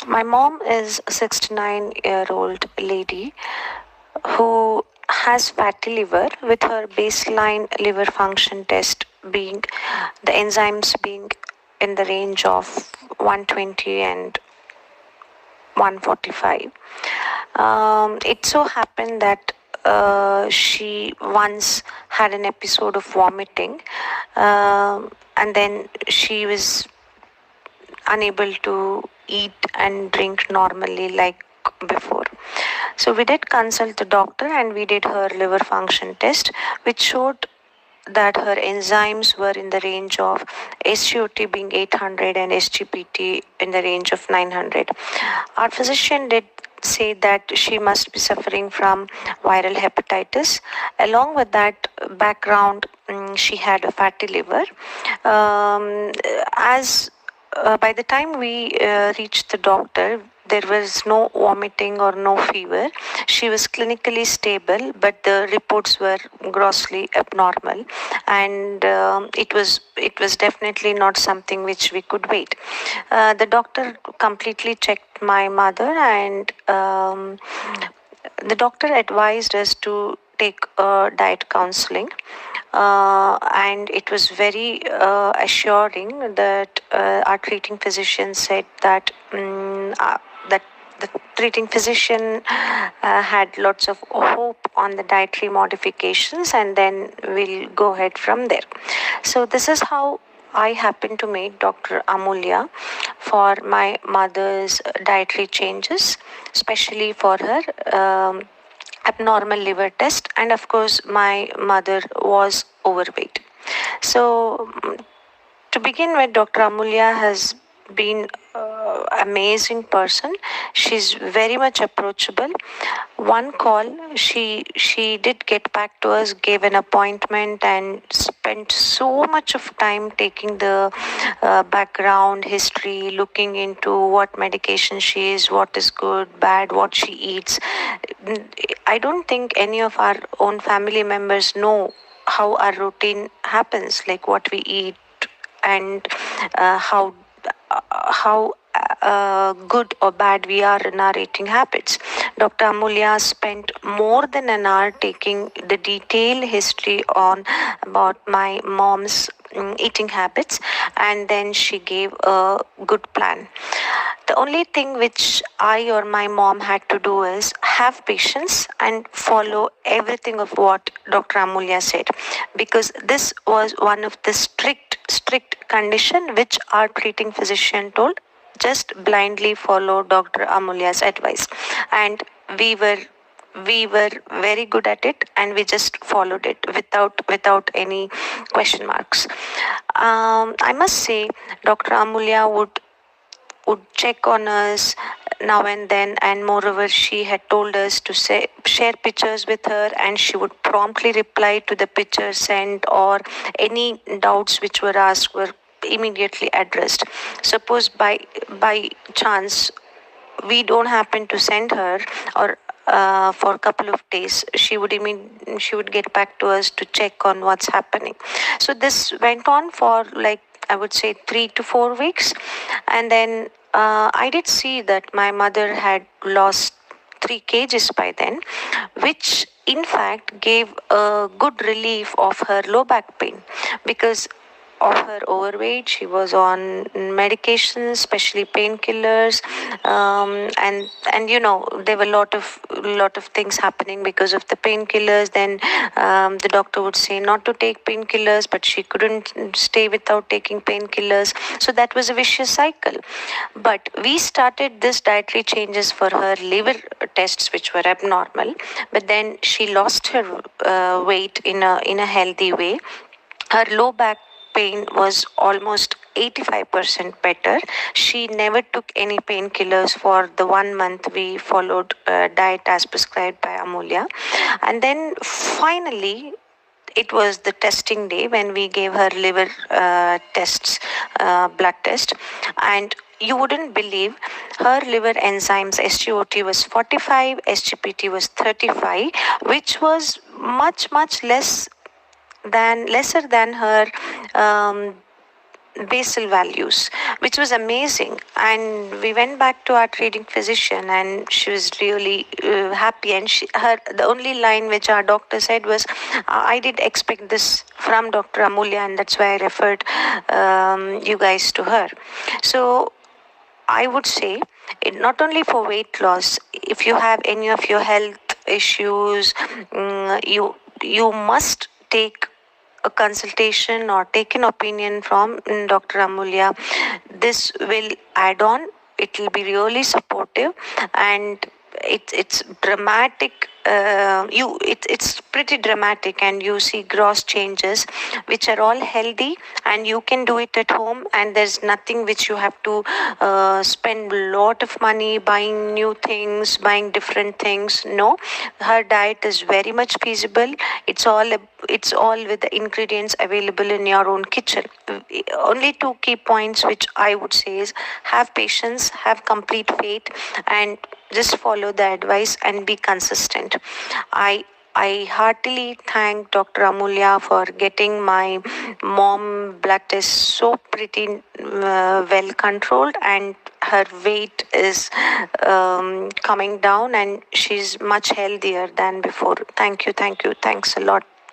My mom is a 69-year-old lady who has fatty liver, with her baseline liver function test being the enzymes being in the range of 120 and 145. It so happened that she once had an episode of vomiting, and then she was unable to eat and drink normally like before. So we did consult the doctor and we did her liver function test, which showed that her enzymes were in the range of SGOT being 800 and SGPT in the range of 900. Our physician did say that she must be suffering from viral hepatitis. Along with that background, she had a fatty liver. As By the time we reached the doctor, there was no vomiting or no fever. She was clinically stable, but the reports were grossly abnormal, and it was definitely not something which we could wait. The doctor completely checked my mother, and the doctor advised us to take diet counseling, and it was very assuring that our treating physician said that that the treating physician had lots of hope on the dietary modifications, and then we'll go ahead from there. So this is how I happened to meet Dr. Amulya for my mother's dietary changes, especially for her abnormal liver test, and of course my mother was overweight. So to begin with, Dr. Amulya has been amazing person. She's very much approachable. One call, she did get back to us, gave an appointment, and spent so much of time taking the background history, looking into what medication she is, what is good, bad, what she eats. I don't think any of our own family members know how our routine happens, like what we eat and how good or bad we are in our eating habits. Dr. Amulya spent more than an hour taking the detailed history on about my mom's eating habits, and then she gave a good plan. The only thing which I or my mom had to do is have patience and follow everything of what Dr. Amulya said, because this was one of the strict condition which our treating physician told, just blindly follow Dr. Amulya's advice. And we were we were very good at it, and we just followed it without any question marks. I must say, Dr. Amulya would check on us now and then, and moreover she had told us to share pictures with her, and she would promptly reply to the pictures sent, or any doubts which were asked were immediately addressed. Suppose by chance we don't happen to send her, or for a couple of days, she would get back to us to check on what's happening. So this went on for, like, I would say 3 to 4 weeks, and then I did see that my mother had lost 3 kgs by then, which in fact gave a good relief of her low back pain, because of her overweight. She was on medications, especially painkillers, and there were a lot of things happening because of the painkillers. Then the doctor would say not to take painkillers, but she couldn't stay without taking painkillers. So that was a vicious cycle. But we started this dietary changes for her liver tests, which were abnormal. But then she lost her weight in a healthy way. Her low back pain was almost 85% better. She never took any painkillers for the 1 month we followed diet as prescribed by Amulya. And then finally, it was the testing day when we gave her liver blood test, and you wouldn't believe, her liver enzymes SGOT was 45, SGPT was 35, which was much lesser than her um, basal values, which was amazing. And we went back to our treating physician, and she was really happy. And the only line which our doctor said was, "I did expect this from Dr. Amulya, and that's why I referred you guys to her." So I would say, not only for weight loss, if you have any of your health issues, you must take a consultation or take an opinion from Dr. Amulya. This will add on. It will be really supportive, and it's dramatic. It's pretty dramatic, and you see gross changes which are all healthy, and you can do it at home, and there's nothing which you have to spend a lot of money buying new things, buying different things. No, her diet is very much feasible. It's all with the ingredients available in your own kitchen. Only two key points which I would say is, have patience, have complete faith, and just follow the advice and be consistent. I heartily thank Dr. Amulya for getting my mom blood test so pretty well controlled, and her weight is coming down, and she's much healthier than before. Thank you, thanks a lot.